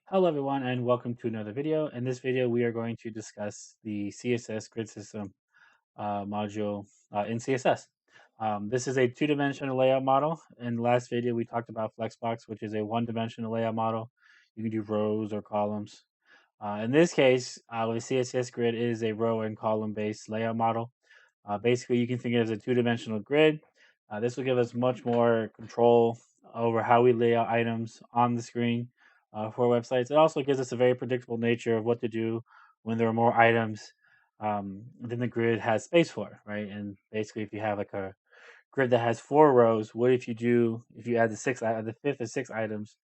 Hello everyone and welcome to another video. In this video we are going to discuss the CSS grid system module in CSS. This is a two-dimensional layout model. In the last video we talked about Flexbox, which is a one-dimensional layout model. You can do rows or columns. In this case, with CSS grid, it is a row and column based layout model. Basically, you can think of it as a two-dimensional grid. This will give us much more control over how we lay out items on the screen for websites. It also gives us a very predictable nature of what to do when there are more items than the grid has space for, right? And basically, if you have like a grid that has 4 rows, what if you add the fifth or sixth items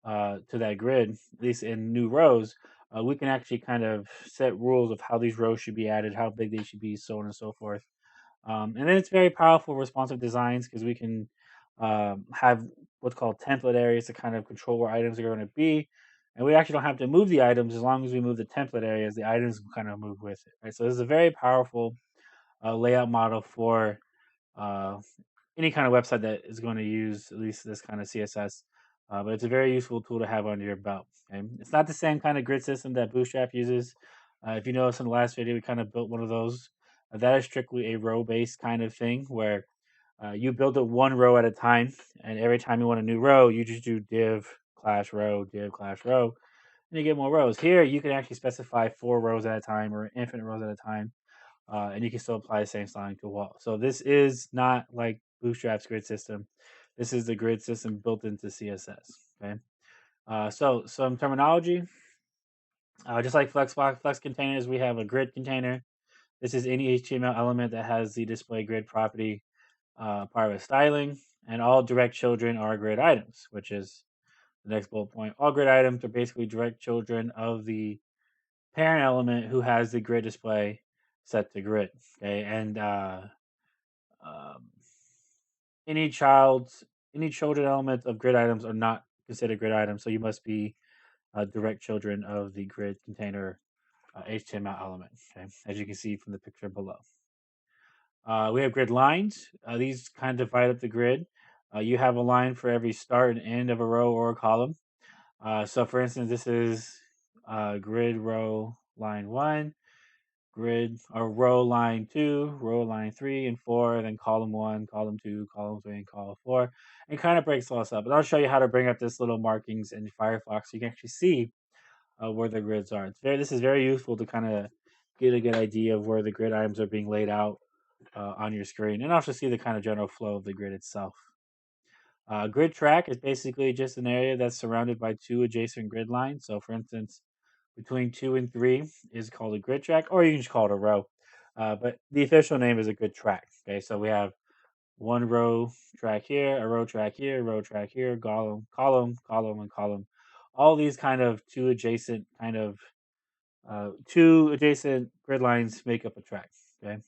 to that grid, at least in new rows, we can actually kind of set rules of how these rows should be added, how big they should be, so on and so forth. And then it's very powerful responsive designs because we can have what's called template areas to kind of control where items are going to be. And we actually don't have to move the items as long as we move the template areas, the items will kind of move with it. Right. So this is a very powerful layout model for uh, any kind of website that is going to use at least this kind of CSS. But it's a very useful tool to have under your belt. Okay? It's not the same kind of grid system that Bootstrap uses. If you notice in the last video, we kind of built one of those. That is strictly a row-based kind of thing where you build it one row at a time, and every time you want a new row, you just do div class row, and you get more rows. Here, you can actually specify 4 rows at a time or infinite rows at a time, and you can still apply the same styling to a wall. So this is not like Bootstrap's grid system. This is the grid system built into CSS. Okay. So some terminology, just like Flexbox, Flex containers, we have a grid container. This is any HTML element that has the display grid property part of styling, and all direct children are grid items, which is the next bullet point. All grid items are basically direct children of the parent element who has the grid display set to grid. Okay, and um, any children elements of grid items are not considered grid items, so you must be direct children of the grid container HTML element. Okay, as you can see from the picture below. We have grid lines. These kind of divide up the grid. You have a line for every start and end of a row or a column. So, for instance, this is grid row line 1, grid or row line 2, row line 3 and 4, then column 1, column 2, column 3, and column 4. And kind of breaks all this up. But I'll show you how to bring up this little markings in Firefox so you can actually see where the grids are. This is very useful to kind of get a good idea of where the grid items are being laid out on your screen, and also see the kind of general flow of the grid itself. Grid track is basically just an area that's surrounded by 2 adjacent grid lines. So, for instance, between 2 and 3 is called a grid track, or you can just call it a row. But the official name is a grid track. Okay, so we have one row track here, a row track here, row track here, column, column, column, and column. All these kind of two adjacent grid lines make up a track. Okay.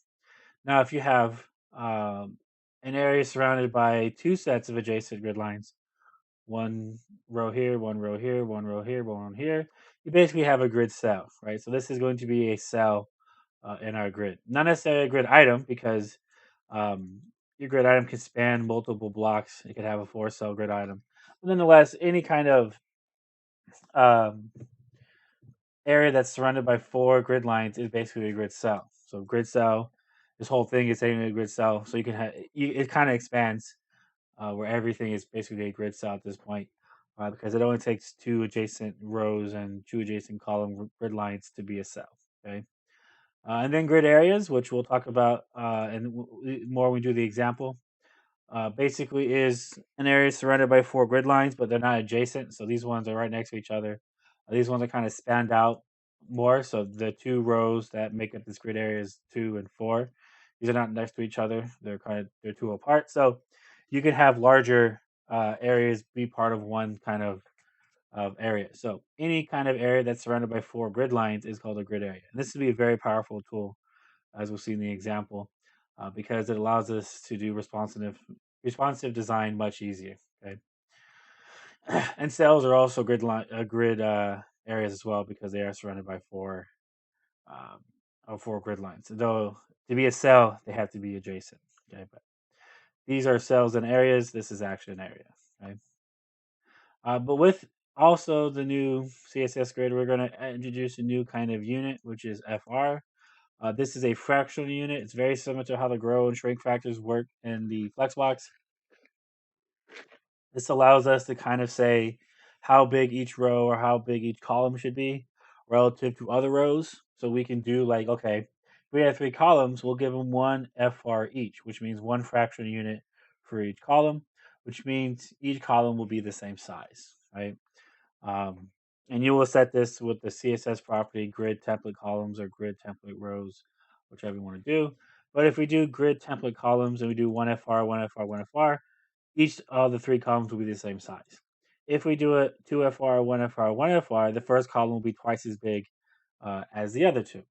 Now, if you have an area surrounded by 2 sets of adjacent grid lines, one row here, one row here, one row here, one row here, you basically have a grid cell, right? So this is going to be a cell in our grid. Not necessarily a grid item because um, your grid item can span multiple blocks. It could have a 4-cell grid item. But nonetheless, any kind of um, area that's surrounded by 4 grid lines is basically a grid cell. So grid cell, this whole thing is saying a grid cell. So you can have it kind of expands where everything is basically a grid cell at this point because it only takes 2 adjacent rows and 2 adjacent column grid lines to be a cell. Okay. And then grid areas, which we'll talk about more when we do the example, basically is an area surrounded by 4 grid lines, but they're not adjacent. So these ones are right next to each other. These ones are kind of spanned out more. So the 2 rows that make up this grid area is 2 and 4. These are not next to each other. They're 2 apart. So you can have larger areas be part of one kind of area. So any kind of area that's surrounded by 4 grid lines is called a grid area. And this would be a very powerful tool, as we'll see in the example, because it allows us to do responsive design much easier. Okay, and cells are also grid areas as well because they are surrounded by 4 grid lines. Though to be a cell, they have to be adjacent. Okay, but these are cells and areas. This is actually an area. Okay. But with Also, the new CSS grid, we're going to introduce a new kind of unit, which is FR. This is a fractional unit. It's very similar to how the grow and shrink factors work in the Flexbox. This allows us to kind of say how big each row or how big each column should be relative to other rows. So we can do like, okay, if we have 3 columns, we'll give them one FR each, which means one fractional unit for each column, which means each column will be the same size, right? Um, and you will set this with the CSS property grid template columns or grid template rows, whichever you want to do. But if we do grid template columns and we do 1FR, 1FR, 1FR, each of the 3 columns will be the same size. If we do it 2FR, 1FR, 1FR, the first column will be twice as big as the other 2.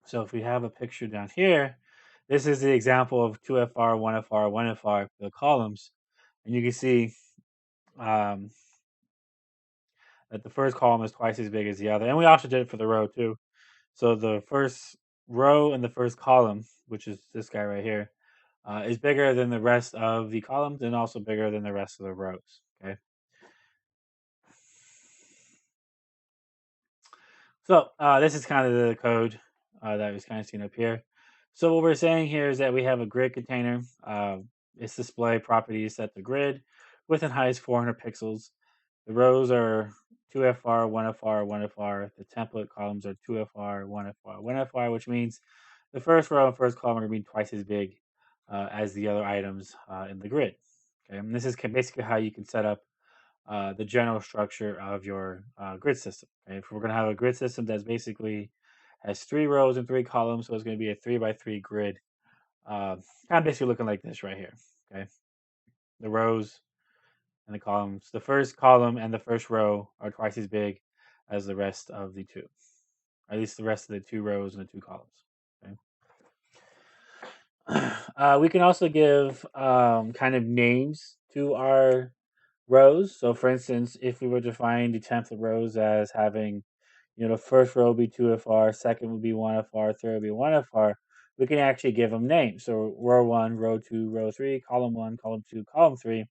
So if we have a picture down here, this is the example of 2FR, 1FR, 1FR, the columns. And you can see um, that the first column is twice as big as the other. And we also did it for the row too. So the first row and the first column, which is this guy right here, is bigger than the rest of the columns and also bigger than the rest of the rows. Okay. So this is kind of the code that was kind of seen up here. So what we're saying here is that we have a grid container. Its display property is set to grid width and height is 400 pixels. The rows are 2FR, 1FR, 1FR. The template columns are 2FR, 1FR, 1FR, which means the first row and first column are going to be twice as big as the other items in the grid. Okay, and this is basically how you can set up the general structure of your grid system. Okay? If we're going to have a grid system that's basically has 3 rows and 3 columns, so it's going to be a 3x3 grid, kind of basically looking like this right here. Okay, the rows and the columns. The first column and the first row are twice as big as the rest of the 2, or at least the rest of the 2 rows and the 2 columns. Okay. We can also give kind of names to our rows. So, for instance, if we were to define the template rows as having, first row would be 2FR, second would be 1FR, third would be 1FR, we can actually give them names. So, row 1, row 2, row 3, column 1, column 2, column 3.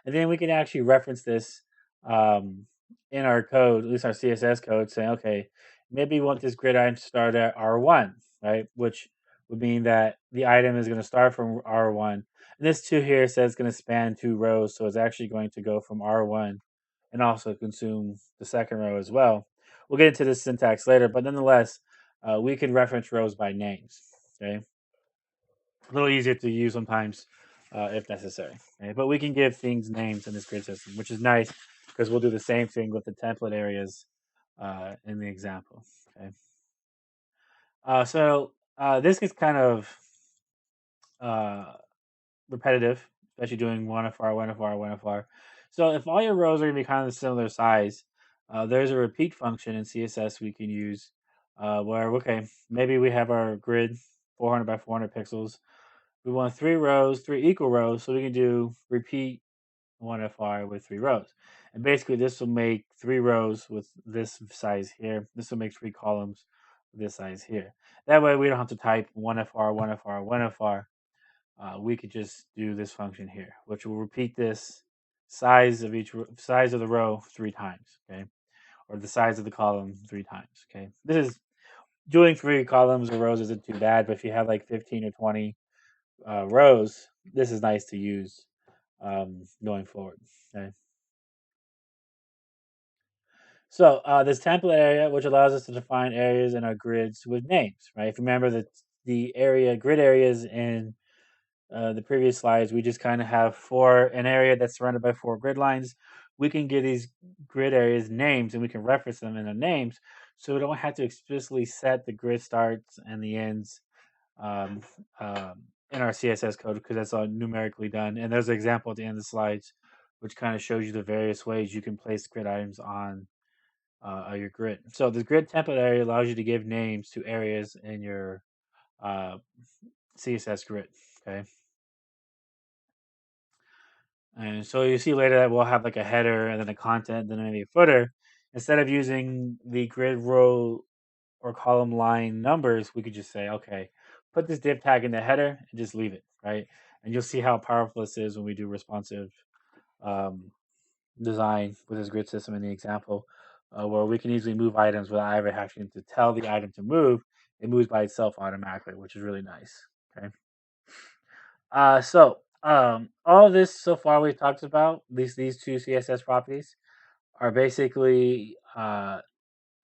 And then we can actually reference this um, in our code, at least our CSS code, saying, okay, maybe we want this grid item to start at R1, right? Which would mean that the item is going to start from R1. And this 2 here says it's going to span 2 rows, so it's actually going to go from R1 and also consume the second row as well. We'll get into this syntax later, but nonetheless, we can reference rows by names, okay? A little easier to use sometimes if necessary. Okay? But we can give things names in this grid system, which is nice because we'll do the same thing with the template areas in the example. Okay. So this gets kind of uh, repetitive, especially doing 1FR, 1FR, 1FR. So if all your rows are going to be kind of a similar size, there's a repeat function in CSS we can use where, okay, maybe we have our grid 400 by 400 pixels. We want 3 rows, 3 equal rows, so we can do repeat 1FR with 3 rows. And basically this will make 3 rows with this size here. This will make 3 columns with this size here. That way we don't have to type 1FR, 1FR, 1FR. We could just do this function here, which will repeat this size of size of the row 3 times, okay? Or the size of the column 3 times, okay? This is doing 3 columns or rows isn't too bad, but if you have like 15 or 20 rows, this is nice to use going forward. Okay. So this template area, which allows us to define areas in our grids with names, right? If you remember that the grid areas in the previous slides, we just kind of have for an area that's surrounded by 4 grid lines. We can give these grid areas names and we can reference them in the names. So we don't have to explicitly set the grid starts and the ends um, in our CSS code because that's all numerically done. And there's an example at the end of the slides, which kind of shows you the various ways you can place grid items on your grid. So the grid template area allows you to give names to areas in your uh, CSS grid. Okay. And so you see later that we'll have like a header and then a content, then maybe a footer. Instead of using the grid row or column line numbers, we could just say, okay, put this div tag in the header and just leave it, right? And you'll see how powerful this is when we do responsive design with this grid system in the example, where we can easily move items without ever having to tell the item to move. It moves by itself automatically, which is really nice. Okay. All this so far we've talked about these two CSS properties are basically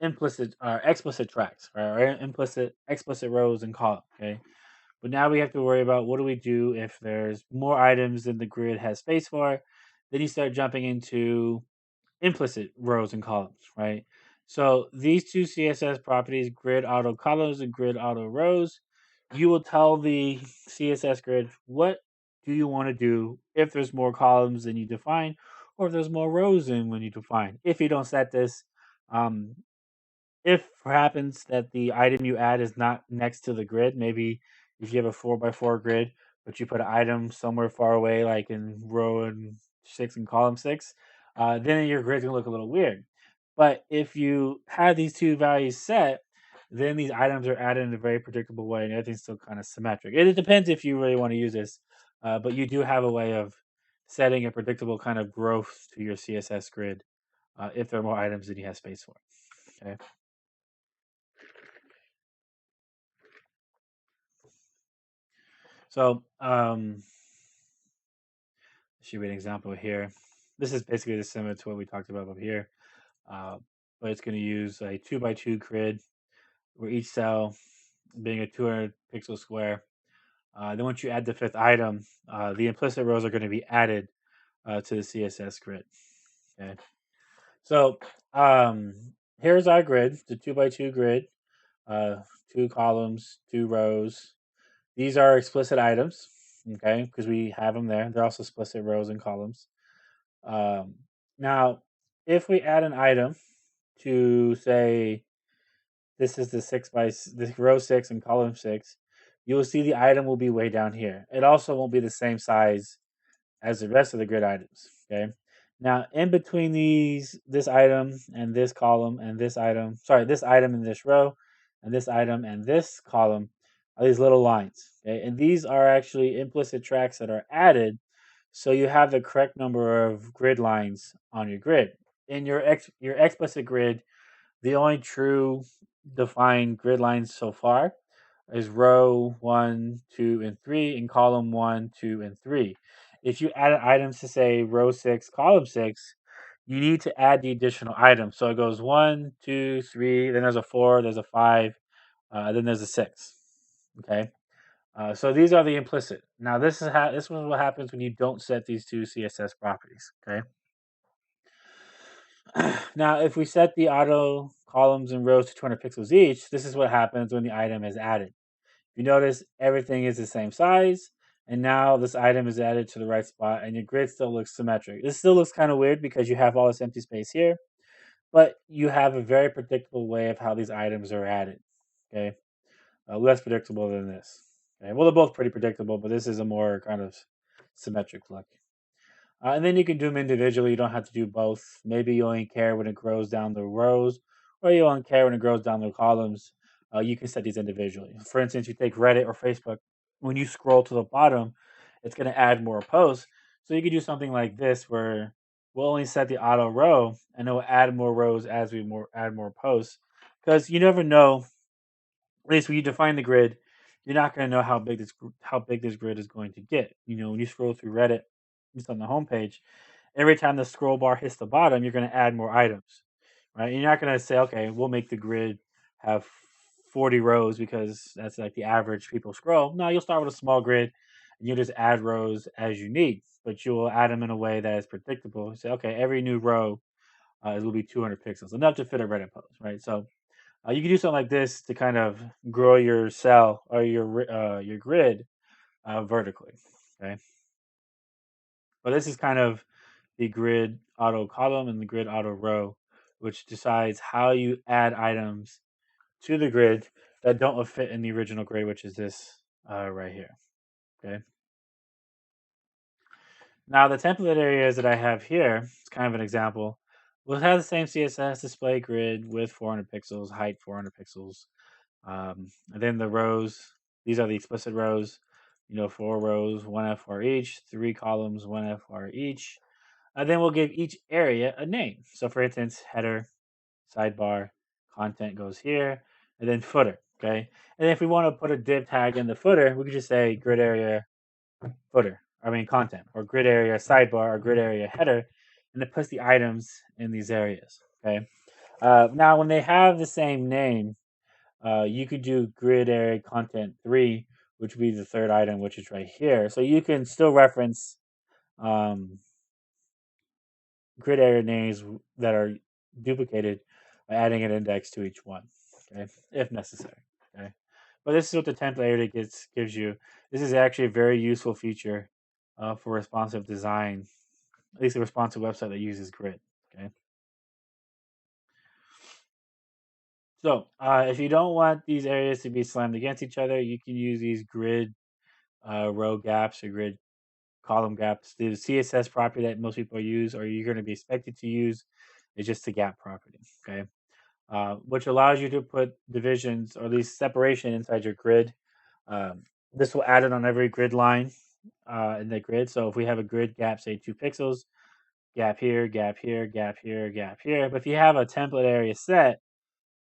implicit or explicit tracks, right? Or implicit explicit rows and columns. Okay. But now we have to worry about what do we do if there's more items than the grid has space for. Then you start jumping into implicit rows and columns, right? So these two CSS properties, grid auto columns and grid auto rows, you will tell the CSS grid what do you want to do if there's more columns than you define, or if there's more rows than when you define. If you don't set this, um, if happens that the item you add is not next to the grid, maybe if you have a 4x4 grid, but you put an item somewhere far away, like in row and 6 and column 6, then your grid's gonna look a little weird. But if you have these two values set, then these items are added in a very predictable way, and everything's still kind of symmetric. It depends if you really want to use this, but you do have a way of setting a predictable kind of growth to your CSS grid if there are more items than you have space for. Okay. So, should be an example here. This is basically the similar to what we talked about up here, uh, but it's going to use a 2x2 grid where each cell being a 200 pixel square. Then once you add the fifth item, the implicit rows are going to be added to the CSS grid. Okay. So here's our grid, the 2x2 grid, uh, 2 columns, 2 rows. These are explicit items, okay, because we have them there. They're also explicit rows and columns. Um, Now, if we add an item to say this is this row 6 and column 6, you will see the item will be way down here. It also won't be the same size as the rest of the grid items. Okay. Now, in between this item and this column and this item, sorry, this item and this row, and this item and this column, are these little lines. Okay, and these are actually implicit tracks that are added, so you have the correct number of grid lines on your grid. In your explicit grid, the only true defined grid lines so far is row 1, 2, and 3, and column 1, 2, and 3. If you add items to say row 6, column 6, you need to add the additional item. So it goes 1, 2, 3, then there's a 4, there's a 5, then there's a 6. Okay. So these are the implicit. Now this is what happens when you don't set these two CSS properties. Okay. Now, if we set the auto columns and rows to 200 pixels each, this is what happens when the item is added. You notice everything is the same size, and now this item is added to the right spot, and your grid still looks symmetric. This still looks kind of weird because you have all this empty space here, but you have a very predictable way of how these items are added. Okay, less predictable than this. Okay, well, they're both pretty predictable, but this is a more kind of symmetric look. And then you can do them individually. You don't have to do both. Maybe you only care when it grows down the rows, or you only care when it grows down the columns. You can set these individually. For instance, you take Reddit or Facebook. When you scroll to the bottom, it's going to add more posts. So you could do something like this, where we'll only set the auto row, and it will add more rows as we add more posts. Because you never know, at least when you define the grid, you're not going to know how big this grid is going to get. You know, when you scroll through Reddit, just on the homepage, every time the scroll bar hits the bottom, you're going to add more items, right? You're not going to say, okay, we'll make the grid have 40 rows because that's like the average people scroll. No, you'll start with a small grid and you'll just add rows as you need, but you will add them in a way that is predictable. You say, okay, every new row will be 200 pixels, enough to fit a Reddit post, right? So you can do something like this to kind of grow your cell or your grid vertically. Okay, but this is kind of the grid auto column and the grid auto row, which decides how you add items to the grid that don't fit in the original grid, which is this right here. Okay. Now the template areas that I have here, it's kind of an example. We'll have the same CSS display grid with 400 pixels, height 400 pixels. And then the rows, these are the explicit rows, 4 rows, 1 FR each, 3 columns, 1 FR each. Then we'll give each area a name. So for instance, header, sidebar, content goes here, and then footer. Okay. And if we want to put a div tag in the footer, we could just say grid area footer, content, or grid area sidebar, or grid area header, and it puts the items in these areas. Okay. Now, when they have the same name, you could do grid area content 3, which would be the third item, which is right here. So you can still reference um, grid area names that are duplicated by adding an index to each one, okay, if necessary. Okay, but this is what the template area gives you. This is actually a very useful feature for responsive design, at least a responsive website that uses grid. Okay, so if you don't want these areas to be slammed against each other, you can use these grid row gaps or grid column gaps. The CSS property that most people use, or you're going to be expected to use, is just the gap property. Okay, which allows you to put divisions or at least separation inside your grid. Um, this will add it on every grid line in the grid. So if we have a grid gap, say 2 pixels, gap here, gap here, gap here, gap here. But if you have a template area set,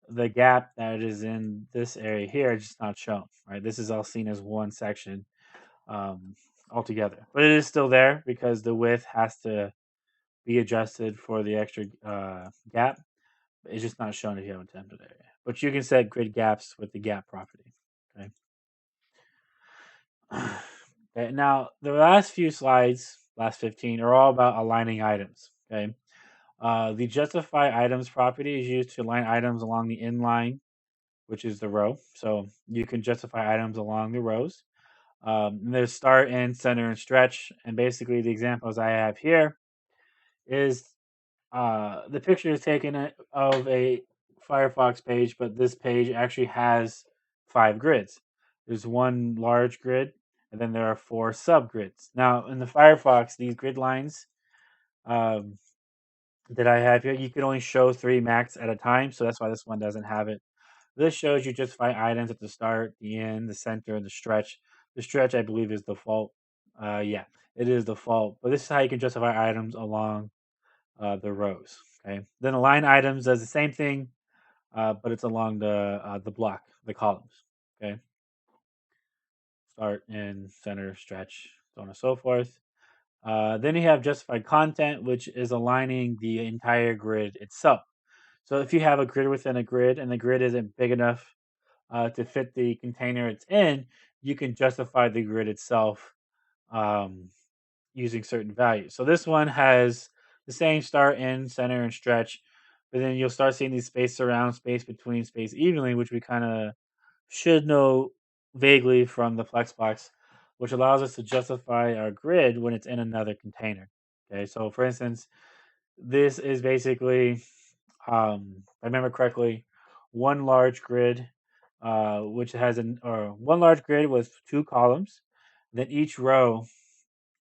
the gap that is in this area here is just not shown, right? This is all seen as one section um, altogether. But it is still there because the width has to be adjusted for the extra gap. It's just not shown if you have a template area. But you can set grid gaps with the gap property. Okay. Okay. Now the last few slides, last 15, are all about aligning items. Okay. The justify items property is used to align items along the inline, which is the row. So you can justify items along the rows. There's start, end, center, and stretch. And basically, the examples I have here is the picture is taken of a Firefox page, but this page actually has 5 grids. There's one large grid, and then there are 4 subgrids. Now, in the Firefox, these grid lines um, that I have here, you can only show 3 max at a time, so that's why this one doesn't have it. This shows you justify items at the start, the end, the center, and the stretch. The stretch, I believe, is default. Yeah, it is default, but this is how you can justify items along the rows. Okay. Then align items does the same thing, but it's along the block, the columns. Okay. Start, end, center, stretch, so on and so forth. Then you have justified content, which is aligning the entire grid itself. So if you have a grid within a grid and the grid isn't big enough to fit the container it's in, you can justify the grid itself um, using certain values. So this one has the same start, end, center, and stretch, but then you'll start seeing these space around, space between, space evenly, which we kind of should know vaguely from the Flexbox, which allows us to justify our grid when it's in another container. Okay, so for instance, this is basically, if I remember correctly, one large grid, which has one large grid with 2 columns. Then each row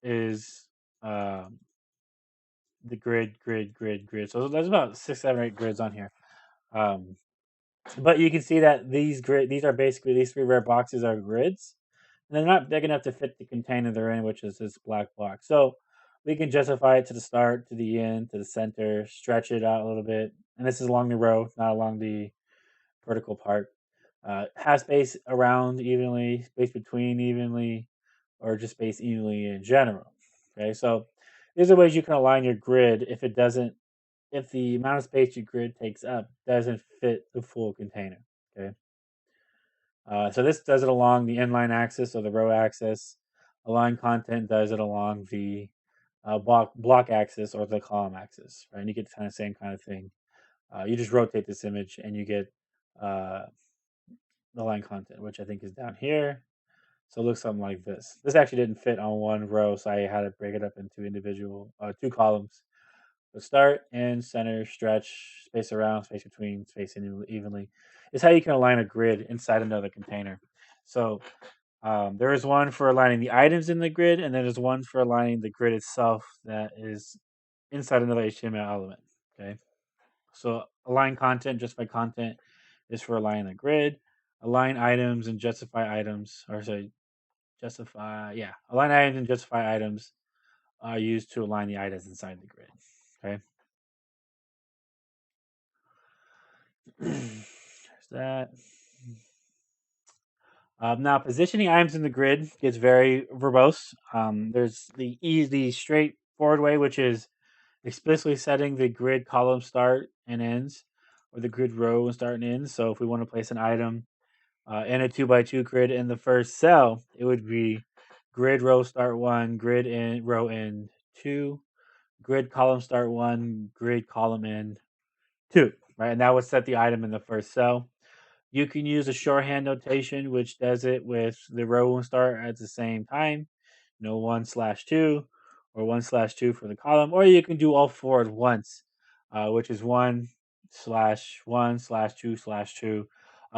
is um, the grid. So there's about 6, 7, 8 grids on here. Um, but you can see that these are basically these 3 red boxes are grids, and they're not big enough to fit the container they're in, which is this black box. So we can justify it to the start, to the end, to the center, stretch it out a little bit, and this is along the row, not along the vertical part. Have space around evenly, space between evenly, or just space evenly in general. Okay, so these are ways you can align your grid if the amount of space your grid takes up doesn't fit the full container. Okay, so this does it along the inline axis or the row axis. Align content does it along the block axis or the column axis, right? And you get the kind of same kind of thing. You just rotate this image and you get uh, the line content, which I think is down here. So it looks something like this. This actually didn't fit on one row, so I had to break it up into individual 2 columns. So start, end, center, stretch, space around, space between, space evenly. Is how you can align a grid inside another container. So there is one for aligning the items in the grid, and then there's one for aligning the grid itself that is inside another HTML element. Okay. So align content, justify content is for aligning the grid. Align items and justify items, or sorry, justify, yeah, align items and justify items used to align the items inside the grid. Okay. There's that. Now, positioning items in the grid gets very verbose. There's the easy, straightforward way, which is explicitly setting the grid column start and ends, or the grid row and start and ends. So if we want to place an item in a 2x2 grid in the first cell, it would be grid row start 1, grid in row end 2, grid column start 1, grid column end 2, right? And that would set the item in the first cell. You can use a shorthand notation, which does it with the row and start at the same time. 1/2 or 1/2 for the column, or you can do all four at once, which is 1/1/2/2.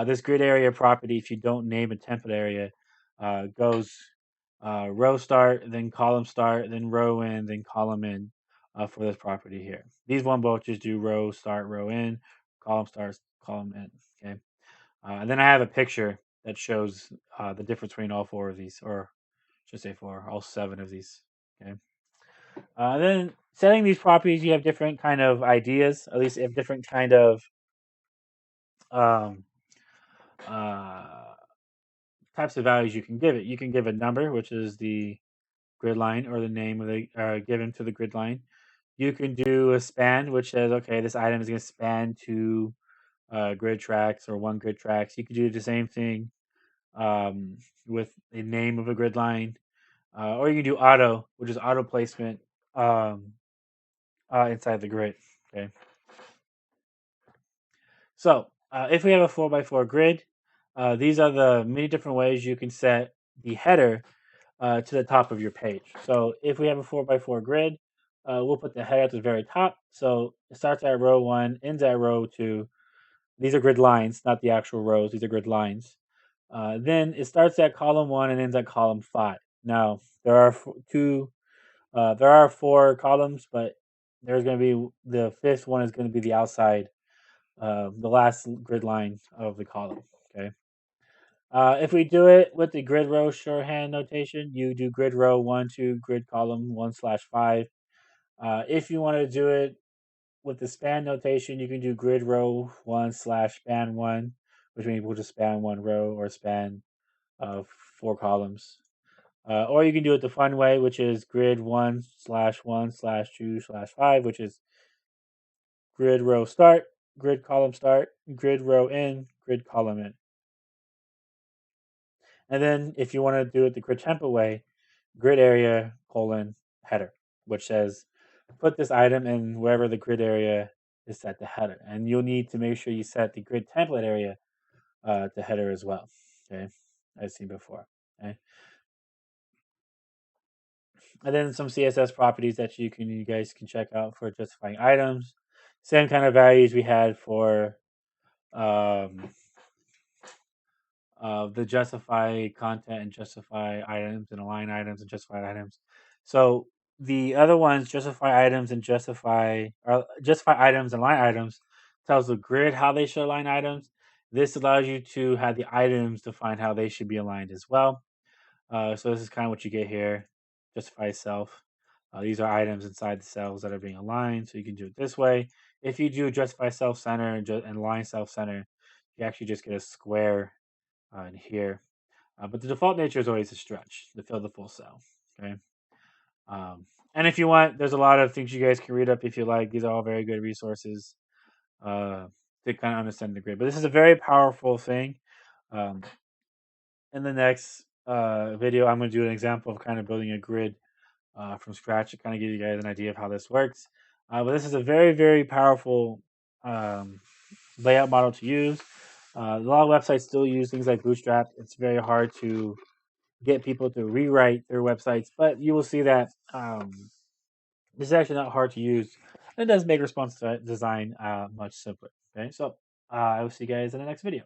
This grid area property, if you don't name a template area, goes row start, then column start, then row in, then column in for this property here. These one both just do row start, row in, column start, column in. Okay. And then I have a picture that shows the difference between all four of these, or should say four, all seven of these. Okay. Then setting these properties, you have different kind of ideas. At least you have different kind of um, uh, types of values you can give it. You can give a number, which is the grid line or the name of the given to the grid line. You can do a span, which says, okay, this item is going to span two grid tracks or one grid tracks. You can do the same thing with a name of a grid line, or you can do auto, which is auto placement inside the grid. Okay. So if we have a 4x4 grid, these are the many different ways you can set the header to the top of your page. So if we have a 4x4 grid, we'll put the header at the very top. So it starts at row 1, ends at row 2. These are grid lines, not the actual rows. These are grid lines. Then it starts at column 1 and ends at column 5. Now there are there are 4 columns, but there's going to be the fifth one is going to be the outside, the last grid line of the column. Okay. If we do it with the grid row shorthand notation, you do grid row 1, 2, grid column 1/5. If you want to do it with the span notation, you can do grid row 1/span 1, which means we'll just span one row or span 4 columns. Or you can do it the fun way, which is grid 1/1/2/5, which is grid row start, grid column start, grid row in, grid column in. And then if you want to do it the grid template way, grid area header, which says put this item in wherever the grid area is set to header. And you'll need to make sure you set the grid template area to header as well. Okay, as seen before. Okay. And then some CSS properties that you guys can check out for justifying items. Same kind of values we had for um, the justify content and justify items and align items and justify items. So the other ones, justify items and justify items and line items, tells the grid how they should align items. This allows you to have the items define how they should be aligned as well. So this is kind of what you get here. Justify self. These are items inside the cells that are being aligned. So you can do it this way. If you do justify self center and line self center, you actually just get a square in here. But the default nature is always a stretch to fill the full cell. Okay. And if you want, there's a lot of things you guys can read up if you like. These are all very good resources to kind of understand the grid. But this is a very powerful thing. Um, in the next video, I'm going to do an example of kind of building a grid from scratch to kind of give you guys an idea of how this works. But this is a very, very powerful layout model to use. A lot of websites still use things like Bootstrap. It's very hard to get people to rewrite their websites, but you will see that this is actually not hard to use. It does make responsive design much simpler. Okay, so I will see you guys in the next video.